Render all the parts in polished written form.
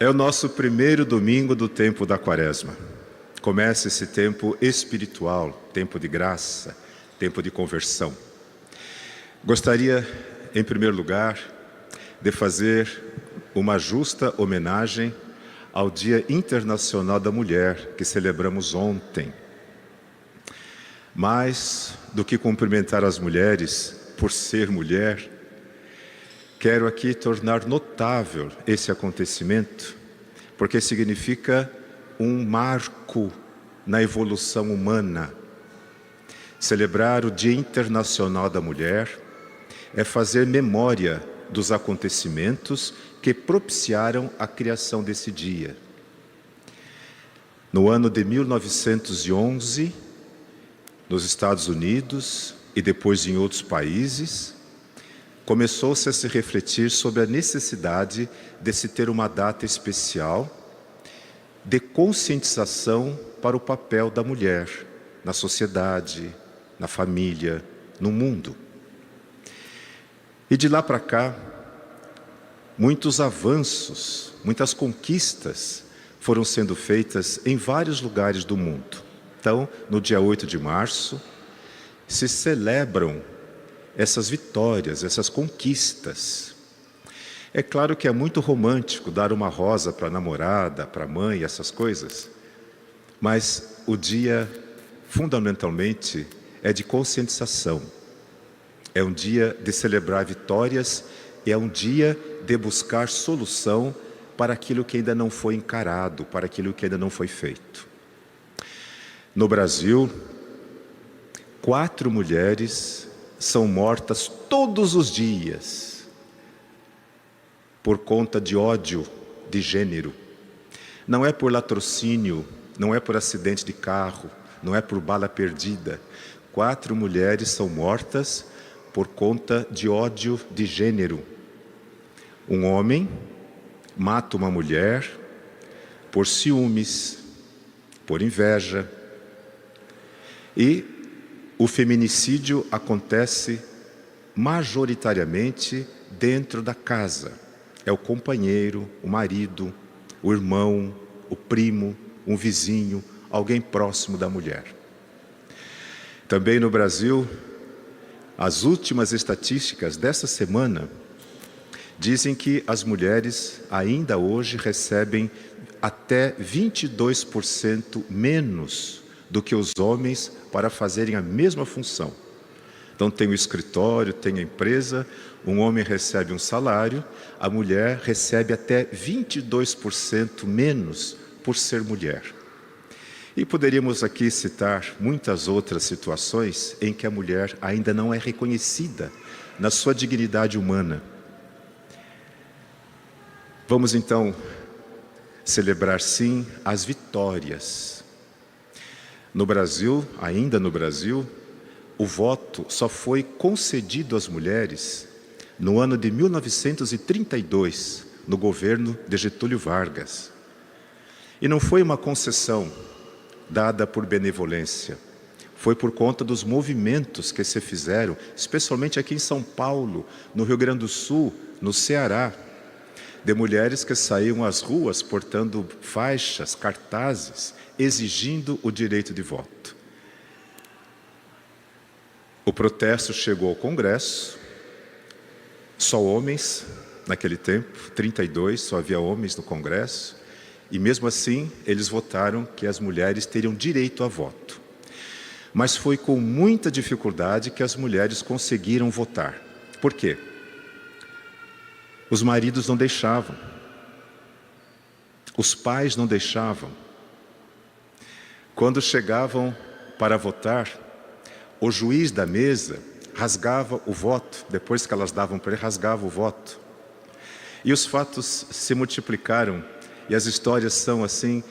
É o nosso primeiro domingo do tempo da Quaresma. Começa esse tempo espiritual, tempo de graça, tempo de conversão. Gostaria, em primeiro lugar, de fazer uma justa homenagem ao Dia Internacional da Mulher, que celebramos ontem. Mais do que cumprimentar as mulheres por ser mulher, quero aqui tornar notável esse acontecimento, porque significa um marco na evolução humana. Celebrar o Dia Internacional da Mulher é fazer memória dos acontecimentos que propiciaram a criação desse dia. No ano de 1911, nos Estados Unidos e depois em outros países, começou-se a se refletir sobre a necessidade de se ter uma data especial de conscientização para o papel da mulher na sociedade, na família, no mundo. E de lá para cá, muitos avanços, muitas conquistas foram sendo feitas em vários lugares do mundo. Então, no dia 8 de março, se celebram essas vitórias, essas conquistas. É claro que é muito romântico dar uma rosa para a namorada, para a mãe, essas coisas, mas o dia, fundamentalmente, é de conscientização. É um dia de celebrar vitórias e é um dia de buscar solução para aquilo que ainda não foi encarado, para aquilo que ainda não foi feito. No Brasil, 4 mulheres são mortas todos os dias por conta de ódio de gênero. Não é por latrocínio, não é por acidente de carro, não é por bala perdida. 4 mulheres são mortas por conta de ódio de gênero. Um homem mata uma mulher por ciúmes, por inveja. E o feminicídio acontece majoritariamente dentro da casa. É o companheiro, o marido, o irmão, o primo, um vizinho, alguém próximo da mulher. Também no Brasil, as últimas estatísticas dessa semana dizem que as mulheres ainda hoje recebem até 22% menos do que os homens para fazerem a mesma função. Então tem o escritório, tem a empresa, um homem recebe um salário, a mulher recebe até 22% menos por ser mulher. E poderíamos aqui citar muitas outras situações em que a mulher ainda não é reconhecida na sua dignidade humana. Vamos então celebrar sim as vitórias. No Brasil, ainda no Brasil, o voto só foi concedido às mulheres no ano de 1932, no governo de Getúlio Vargas. E não foi uma concessão dada por benevolência, foi por conta dos movimentos que se fizeram, especialmente aqui em São Paulo, no Rio Grande do Sul, no Ceará, de mulheres que saíam às ruas portando faixas, cartazes, exigindo o direito de voto. O protesto chegou ao Congresso, só homens, naquele tempo, 32, só havia homens no Congresso, e mesmo assim eles votaram que as mulheres teriam direito a voto. Mas foi com muita dificuldade que as mulheres conseguiram votar. Por quê? Os maridos não deixavam, os pais não deixavam. Quando chegavam para votar, o juiz da mesa rasgava o voto, depois que elas davam para ele, rasgava o voto. E os fatos se multiplicaram, e as histórias são assim,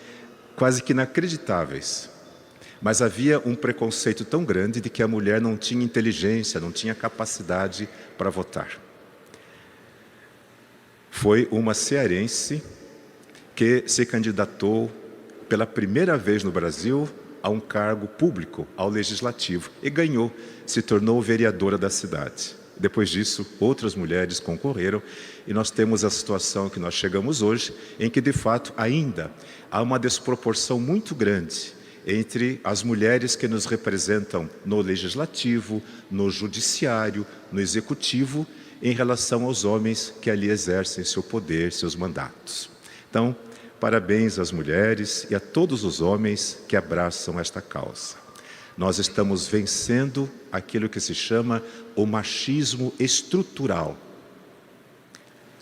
quase que inacreditáveis. Mas havia um preconceito tão grande de que a mulher não tinha inteligência, não tinha capacidade para votar. Foi uma cearense que se candidatou pela primeira vez no Brasil a um cargo público, ao legislativo, e ganhou, se tornou vereadora da cidade. Depois disso, outras mulheres concorreram e nós temos a situação que nós chegamos hoje, em que de fato ainda há uma desproporção muito grande entre as mulheres que nos representam no legislativo, no judiciário, no executivo, em relação aos homens que ali exercem seu poder, seus mandatos. Então, parabéns às mulheres e a todos os homens que abraçam esta causa. Nós estamos vencendo aquilo que se chama o machismo estrutural.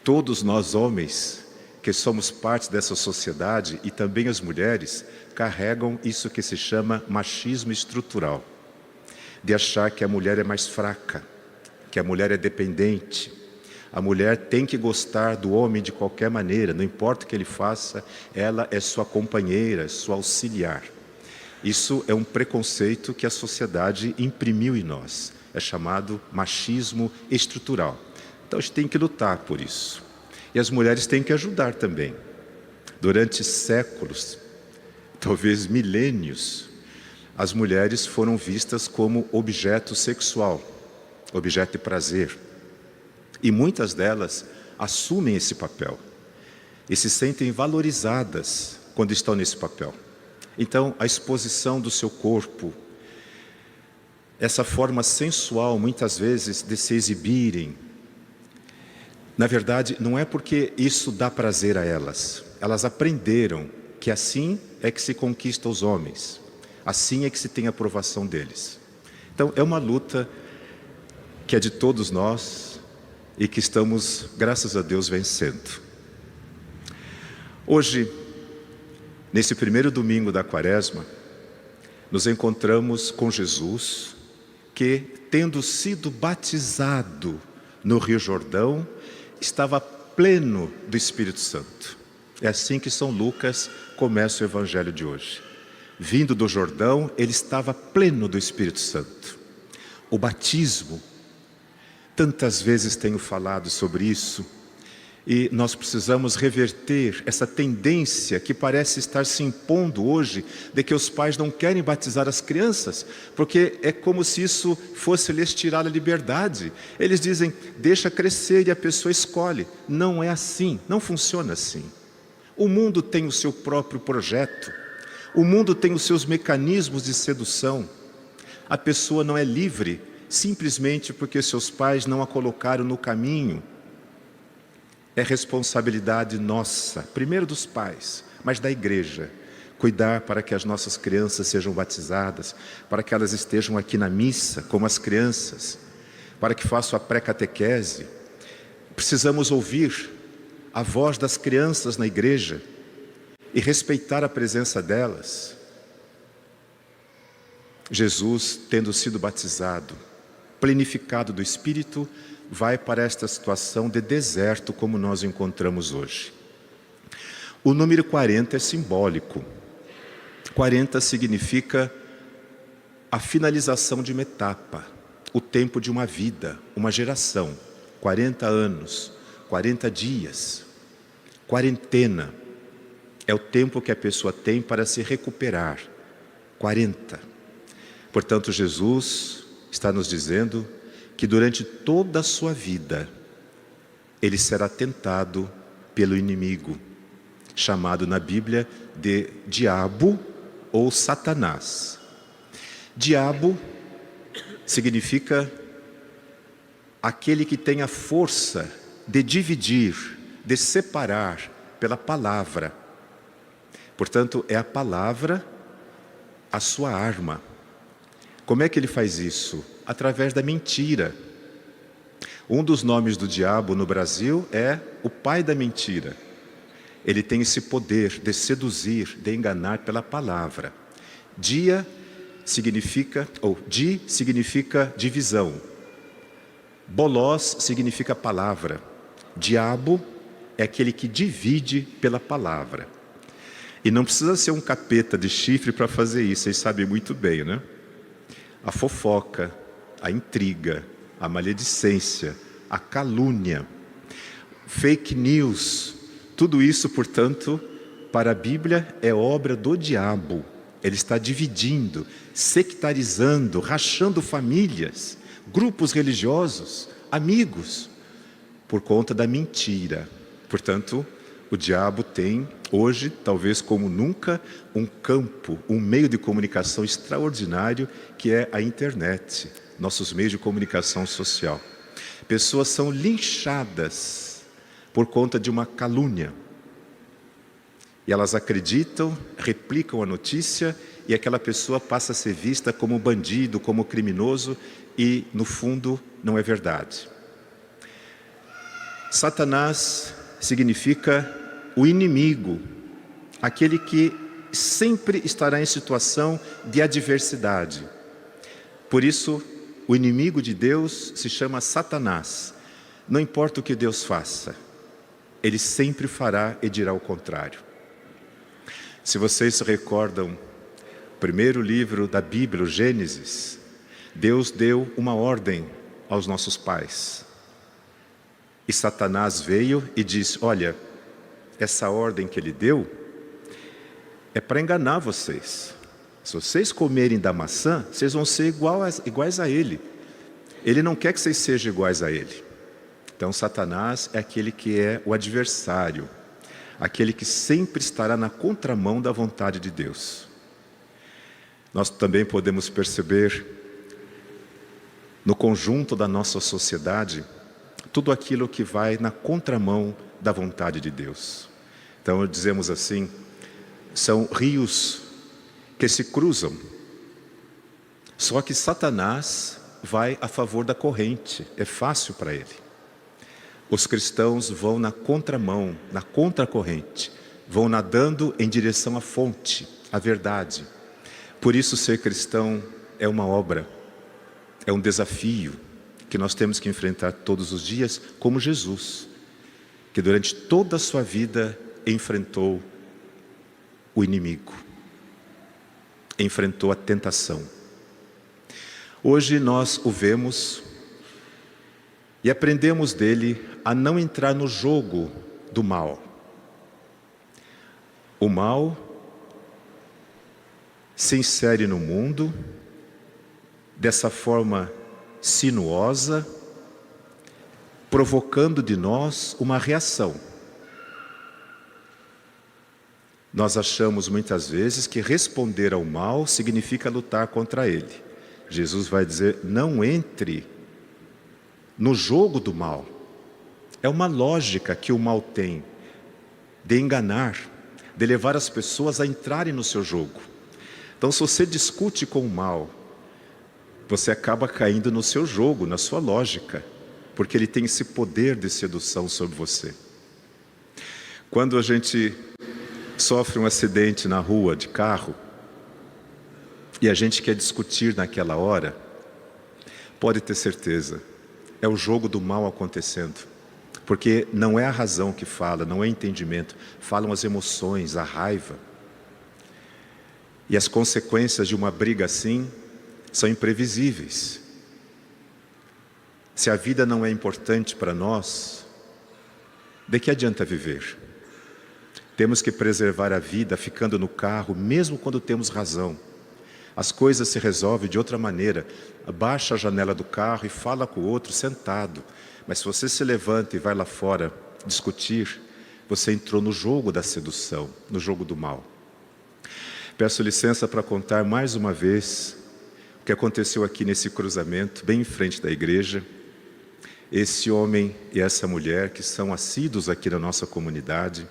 Todos nós homens, que somos parte dessa sociedade, e também as mulheres, carregam isso que se chama machismo estrutural. De achar que a mulher é mais fraca, que a mulher é dependente. A mulher tem que gostar do homem de qualquer maneira, não importa o que ele faça, ela é sua companheira, sua auxiliar. Isso é um preconceito que a sociedade imprimiu em nós. É chamado machismo estrutural. Então a gente tem que lutar por isso. E as mulheres têm que ajudar também. Durante séculos, talvez milênios, as mulheres foram vistas como objeto sexual, objeto de prazer. E muitas delas assumem esse papel e se sentem valorizadas quando estão nesse papel. Então, a exposição do seu corpo, essa forma sensual, muitas vezes, de se exibirem, na verdade, não é porque isso dá prazer a elas. Elas aprenderam que assim é que se conquista os homens, assim é que se tem a aprovação deles. Então, é uma luta que é de todos nós e que estamos, graças a Deus, vencendo. Hoje, nesse primeiro domingo da Quaresma, nos encontramos com Jesus, que, tendo sido batizado no Rio Jordão, estava pleno do Espírito Santo. É assim que São Lucas começa o Evangelho de hoje. Vindo do Jordão, ele estava pleno do Espírito Santo. O batismo, tantas vezes tenho falado sobre isso, e nós precisamos reverter essa tendência que parece estar se impondo hoje, de que os pais não querem batizar as crianças, porque é como se isso fosse lhes tirar a liberdade. Eles dizem, deixa crescer e a pessoa escolhe. Não é assim, não funciona assim. O mundo tem o seu próprio projeto, o mundo tem os seus mecanismos de sedução. A pessoa não é livre simplesmente porque seus pais não a colocaram no caminho. É responsabilidade nossa, primeiro dos pais, mas da igreja, cuidar para que as nossas crianças sejam batizadas, para que elas estejam aqui na missa, como as crianças, para que façam a pré-catequese. Precisamos ouvir a voz das crianças na igreja e respeitar a presença delas. Jesus, tendo sido batizado, plenificado do Espírito, vai para esta situação de deserto como nós encontramos hoje. O número 40 é simbólico. 40 significa a finalização de uma etapa, o tempo de uma vida, uma geração. 40 anos, 40 dias. Quarentena é o tempo que a pessoa tem para se recuperar. 40. Portanto, Jesus está nos dizendo que durante toda a sua vida, ele será tentado pelo inimigo, chamado na Bíblia de diabo ou Satanás. Diabo significa aquele que tem a força de dividir, de separar pela palavra. Portanto, é a palavra a sua arma. Como é que ele faz isso? Através da mentira. Um dos nomes do diabo no Brasil é o pai da mentira. Ele tem esse poder de seduzir, de enganar pela palavra. Di significa divisão. Bolós significa palavra. Diabo é aquele que divide pela palavra. E não precisa ser um capeta de chifre para fazer isso, vocês sabem muito bem, né? A fofoca, a intriga, a maledicência, a calúnia, fake news, tudo isso, portanto, para a Bíblia é obra do diabo. Ele está dividindo, sectarizando, rachando famílias, grupos religiosos, amigos por conta da mentira. Portanto, o diabo tem hoje, talvez como nunca, um campo, um meio de comunicação extraordinário que é a internet, nossos meios de comunicação social. Pessoas são linchadas por conta de uma calúnia. E elas acreditam, replicam a notícia e aquela pessoa passa a ser vista como bandido, como criminoso e, no fundo, não é verdade. Satanás significa o inimigo, aquele que sempre estará em situação de adversidade. Por isso, o inimigo de Deus se chama Satanás. Não importa o que Deus faça, ele sempre fará e dirá o contrário. Se vocês se recordam, o primeiro livro da Bíblia, o Gênesis, Deus deu uma ordem aos nossos pais. E Satanás veio e disse: olha, essa ordem que ele deu é para enganar vocês. Se vocês comerem da maçã, vocês vão ser iguais a ele. Ele não quer que vocês sejam iguais a ele. Então Satanás é aquele que é o adversário, aquele que sempre estará na contramão da vontade de Deus. Nós também podemos perceber no conjunto da nossa sociedade tudo aquilo que vai na contramão da vontade de Deus. Então dizemos assim, são rios que se cruzam. Só que Satanás vai a favor da corrente, é fácil para ele. Os cristãos vão na contramão, na contracorrente, vão nadando em direção à fonte, à verdade. Por isso ser cristão é uma obra, é um desafio que nós temos que enfrentar todos os dias, como Jesus, que durante toda a sua vida enfrentou o inimigo, enfrentou a tentação. Hoje nós o vemos e aprendemos dele a não entrar no jogo do mal. O mal se insere no mundo dessa forma sinuosa, provocando de nós uma reação. Nós achamos muitas vezes que responder ao mal significa lutar contra ele. Jesus vai dizer: não entre no jogo do mal. É uma lógica que o mal tem de enganar, de levar as pessoas a entrarem no seu jogo. Então, se você discute com o mal, você acaba caindo no seu jogo, na sua lógica, porque ele tem esse poder de sedução sobre você. Quando a gente sofre um acidente na rua de carro e a gente quer discutir naquela hora, pode ter certeza, é o jogo do mal acontecendo, porque não é a razão que fala, não é entendimento, falam as emoções, a raiva. E as consequências de uma briga assim são imprevisíveis. Se a vida não é importante para nós, de que adianta viver? Temos que preservar a vida ficando no carro, mesmo quando temos razão. As coisas se resolvem de outra maneira. Abaixa a janela do carro e fala com o outro sentado. Mas se você se levanta e vai lá fora discutir, você entrou no jogo da sedução, no jogo do mal. Peço licença para contar mais uma vez o que aconteceu aqui nesse cruzamento, bem em frente da igreja. Esse homem e essa mulher que são assíduos aqui na nossa comunidade,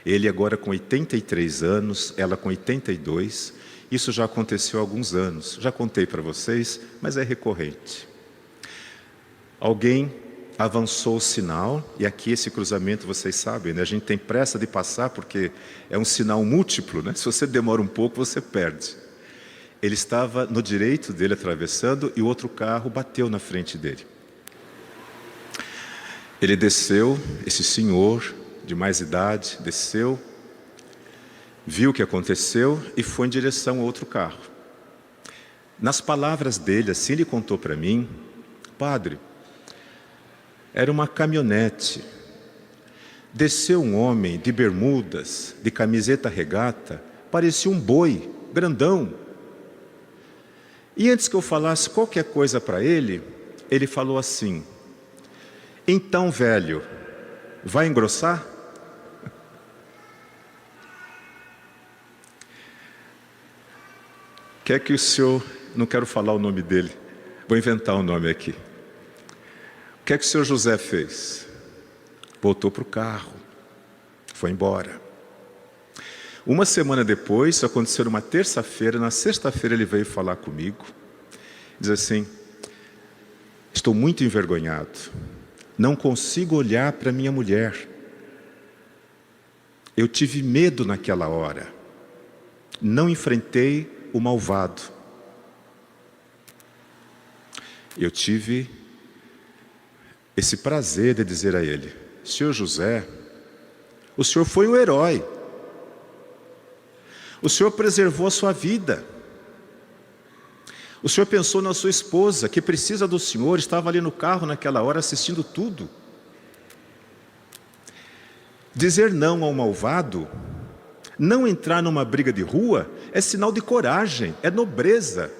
ele agora com 83 anos, ela com 82, isso já aconteceu há alguns anos, já contei para vocês, mas é recorrente. Alguém avançou o sinal, e aqui esse cruzamento, vocês sabem, né? A gente tem pressa de passar porque é um sinal múltiplo, né? Se você demora um pouco, você perde. Ele estava no direito dele atravessando e o outro carro bateu na frente dele. Ele desceu, esse senhor de mais idade, desceu, viu o que aconteceu e foi em direção a outro carro. Nas palavras dele, assim ele contou para mim: padre, era uma caminhonete, desceu um homem de bermudas, de camiseta regata, parecia um boi, grandão. E antes que eu falasse qualquer coisa para ele, ele falou assim: Então, velho, vai engrossar? Quer que o senhor, não quero falar o nome dele, vou inventar um nome aqui. O que é que o senhor José fez? Voltou para o carro, foi embora. Uma semana depois, isso aconteceu numa terça-feira, na sexta-feira ele veio falar comigo, diz assim: estou muito envergonhado, não consigo olhar para minha mulher. Eu tive medo naquela hora, não enfrentei o malvado. Eu tive esse prazer de dizer a ele: senhor José, o senhor foi um herói. O senhor preservou a sua vida. O senhor pensou na sua esposa, que precisa do senhor, estava ali no carro naquela hora assistindo tudo. Dizer não ao malvado, não entrar numa briga de rua, é sinal de coragem, é nobreza,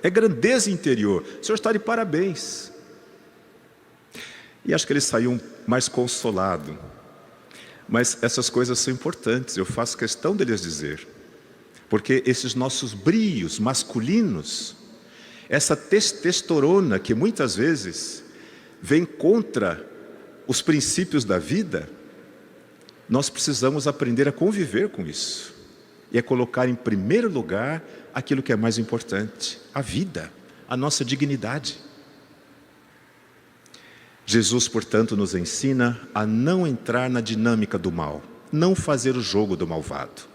é grandeza interior. O senhor está de parabéns. E acho que ele saiu mais consolado. Mas essas coisas são importantes, eu faço questão de lhes dizer. Porque esses nossos brios masculinos, essa testosterona que muitas vezes vem contra os princípios da vida, nós precisamos aprender a conviver com isso. E a colocar em primeiro lugar aquilo que é mais importante, a vida, a nossa dignidade. Jesus, portanto, nos ensina a não entrar na dinâmica do mal, não fazer o jogo do malvado.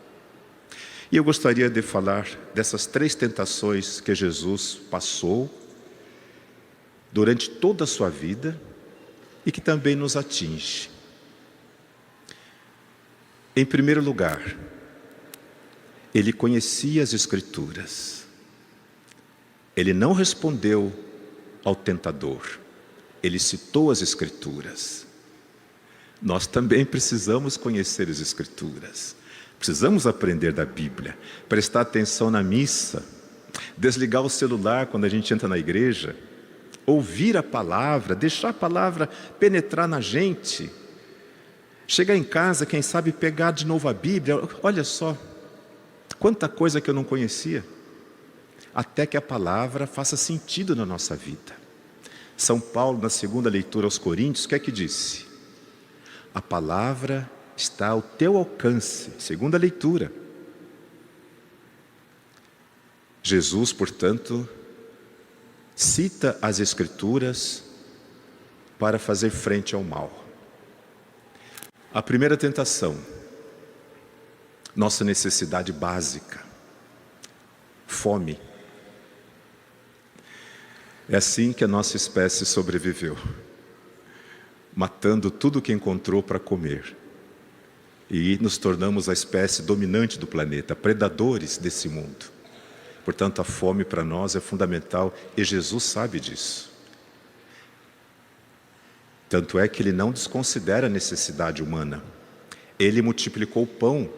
E eu gostaria de falar dessas 3 tentações que Jesus passou durante toda a sua vida e que também nos atinge. Em primeiro lugar, ele conhecia as Escrituras. Ele não respondeu ao tentador, ele citou as Escrituras. Nós também precisamos conhecer as Escrituras. Precisamos aprender da Bíblia, prestar atenção na missa, desligar o celular quando a gente entra na igreja, ouvir a palavra, deixar a palavra penetrar na gente. Chegar em casa, quem sabe pegar de novo a Bíblia, olha só, quanta coisa que eu não conhecia, até que a palavra faça sentido na nossa vida. São Paulo, na segunda leitura aos Coríntios, o que é que disse? A palavra está ao teu alcance, segunda leitura. Jesus, portanto, cita as Escrituras para fazer frente ao mal. A primeira tentação, nossa necessidade básica, fome. É assim que a nossa espécie sobreviveu, matando tudo que encontrou para comer. E nos tornamos a espécie dominante do planeta, predadores desse mundo. Portanto, a fome para nós é fundamental e Jesus sabe disso. Tanto é que ele não desconsidera a necessidade humana. Ele multiplicou o pão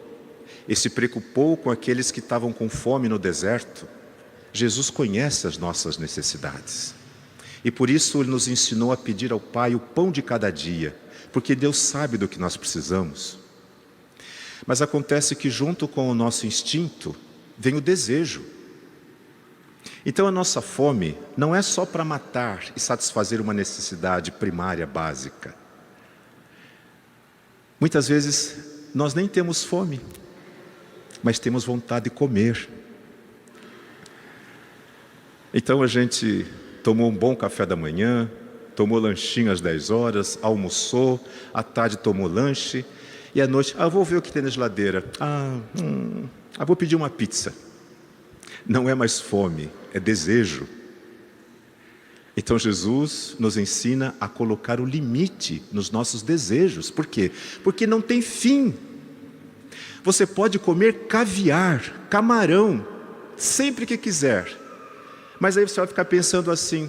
e se preocupou com aqueles que estavam com fome no deserto. Jesus conhece as nossas necessidades. E por isso ele nos ensinou a pedir ao Pai o pão de cada dia, porque Deus sabe do que nós precisamos. Mas acontece que junto com o nosso instinto vem o desejo. Então a nossa fome não é só para matar e satisfazer uma necessidade primária, básica. Muitas vezes nós nem temos fome, mas temos vontade de comer. Então a gente tomou um bom café da manhã, tomou lanchinho às 10 horas, almoçou, à tarde tomou lanche, e à noite, vou ver o que tem na geladeira. Vou pedir uma pizza. Não é mais fome, é desejo. Então Jesus nos ensina a colocar o limite nos nossos desejos. Por quê? Porque não tem fim. Você pode comer caviar, camarão, sempre que quiser. Mas aí você vai ficar pensando assim: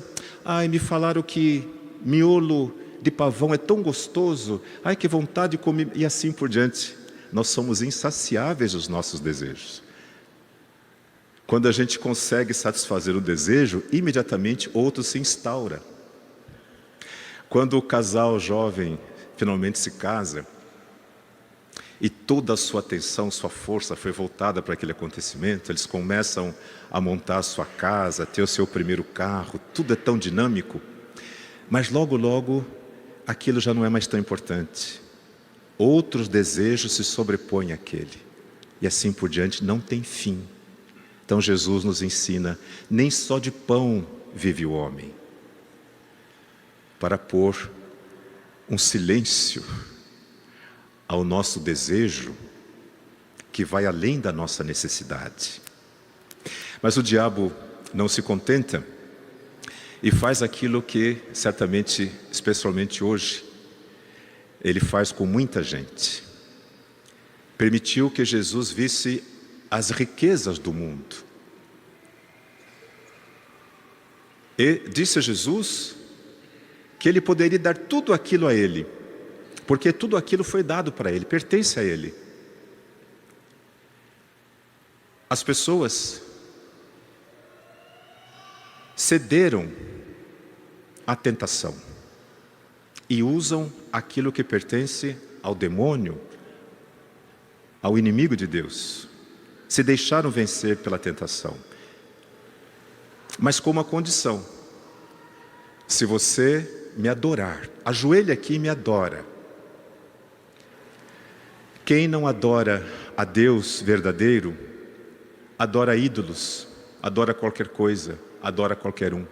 me falaram que miolo de pavão é tão gostoso, que vontade de comer, e assim por diante. Nós somos insaciáveis dos nossos desejos. Quando a gente consegue satisfazer o desejo, imediatamente outro se instaura. Quando o casal jovem finalmente se casa, e toda a sua atenção, sua força foi voltada para aquele acontecimento, eles começam a montar a sua casa, a ter o seu primeiro carro, tudo é tão dinâmico, mas logo, logo, aquilo já não é mais tão importante. Outros desejos se sobrepõem àquele, e assim por diante, não tem fim. Então Jesus nos ensina, nem só de pão vive o homem, para pôr um silêncio ao nosso desejo que vai além da nossa necessidade. Mas o diabo não se contenta e faz aquilo que certamente, especialmente hoje, ele faz com muita gente. Permitiu que Jesus visse as riquezas do mundo. E disse a Jesus que ele poderia dar tudo aquilo a ele, porque tudo aquilo foi dado para ele, pertence a ele. As pessoas cederam à tentação e usam aquilo que pertence ao demônio, ao inimigo de Deus. Se deixaram vencer pela tentação, mas com uma condição: se você me adorar, ajoelha aqui e me adora. Quem não adora a Deus verdadeiro, adora ídolos, adora qualquer coisa, adora qualquer um.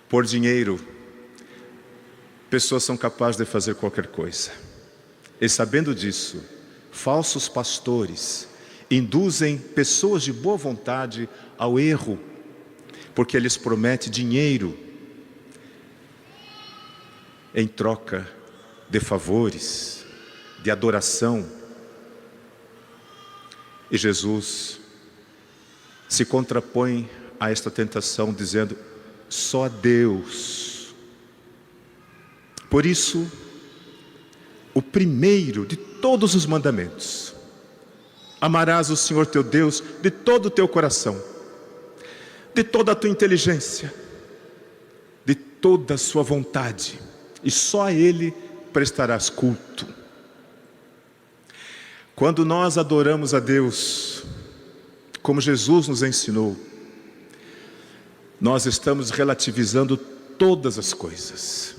Por dinheiro, pessoas são capazes de fazer qualquer coisa. E sabendo disso, falsos pastores induzem pessoas de boa vontade ao erro, porque eles prometem dinheiro em troca de favores, de adoração. E Jesus se contrapõe a esta tentação dizendo: só a Deus. Por isso, o primeiro de todos os mandamentos: amarás o Senhor teu Deus de todo o teu coração, de toda a tua inteligência, de toda a sua vontade, e só a Ele prestarás culto. Quando nós adoramos a Deus, como Jesus nos ensinou, nós estamos relativizando todas as coisas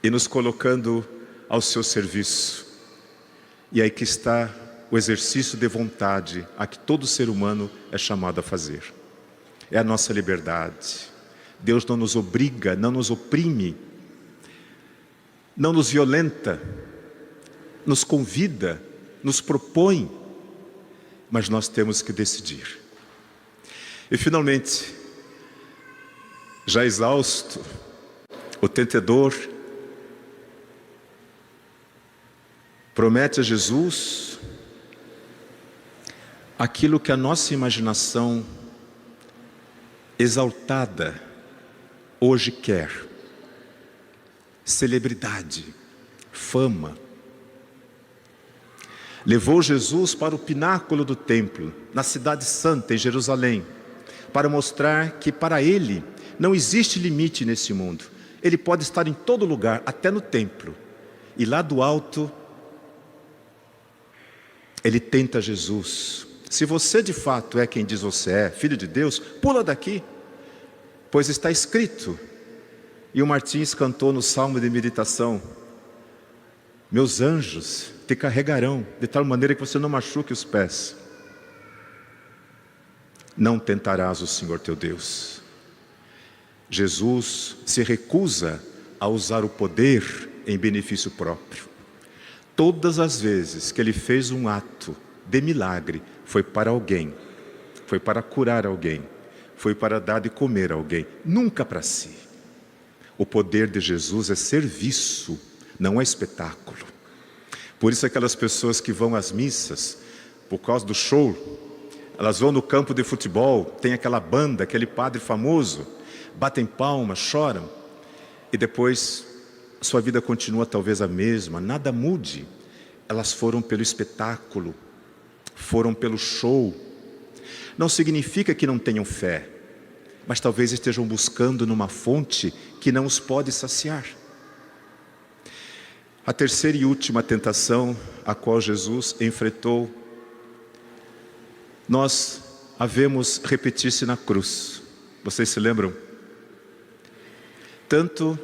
e nos colocando ao seu serviço. E aí que está o exercício de vontade a que todo ser humano é chamado a fazer. É a nossa liberdade. Deus não nos obriga, não nos oprime, não nos violenta, nos convida, nos propõe, mas nós temos que decidir. E finalmente, já exausto, o tentador promete a Jesus aquilo que a nossa imaginação exaltada hoje quer: celebridade, fama. Levou Jesus para o pináculo do templo, na cidade santa, em Jerusalém, para mostrar que para ele não existe limite nesse mundo. Ele pode estar em todo lugar, até no templo. E lá do alto, ele tenta Jesus: se você de fato é quem diz você é, filho de Deus, pula daqui, pois está escrito. E o Martins cantou no Salmo de Meditação: meus anjos te carregarão, de tal maneira que você não machuque os pés. Não tentarás o Senhor teu Deus. Jesus se recusa a usar o poder em benefício próprio. Todas as vezes que ele fez um ato de milagre, foi para alguém, foi para curar alguém, foi para dar de comer a alguém, nunca para si. O poder de Jesus é serviço, não é espetáculo. Por isso aquelas pessoas que vão às missas, por causa do show, elas vão no campo de futebol, tem aquela banda, aquele padre famoso, batem palmas, choram, e depois sua vida continua talvez a mesma, nada mude. Elas foram pelo espetáculo, foram pelo show. Não significa que não tenham fé, mas talvez estejam buscando numa fonte que não os pode saciar. A terceira e última tentação a qual Jesus enfrentou, nós a vemos repetir-se na cruz. Vocês se lembram? Tanto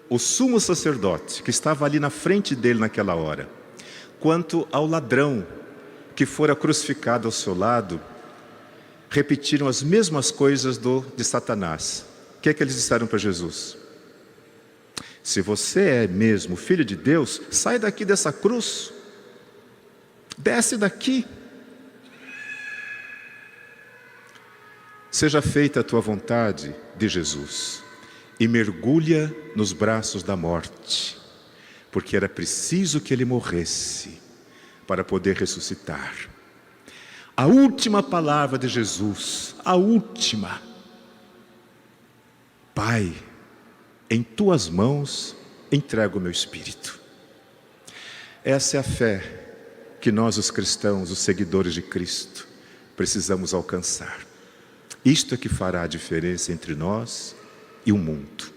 o sumo sacerdote, que estava ali na frente dele naquela hora, quanto ao ladrão que fora crucificado ao seu lado, repetiram as mesmas coisas de Satanás. O que é que eles disseram para Jesus? Se você é mesmo filho de Deus, sai daqui dessa cruz, desce daqui. Seja feita a tua vontade, de Jesus, e mergulha nos braços da morte, porque era preciso que ele morresse para poder ressuscitar. A última palavra de Jesus, a última: Pai, em tuas mãos entrego o meu espírito. Essa é a fé que nós, os cristãos, os seguidores de Cristo, precisamos alcançar. Isto é que fará a diferença entre nós e o mundo.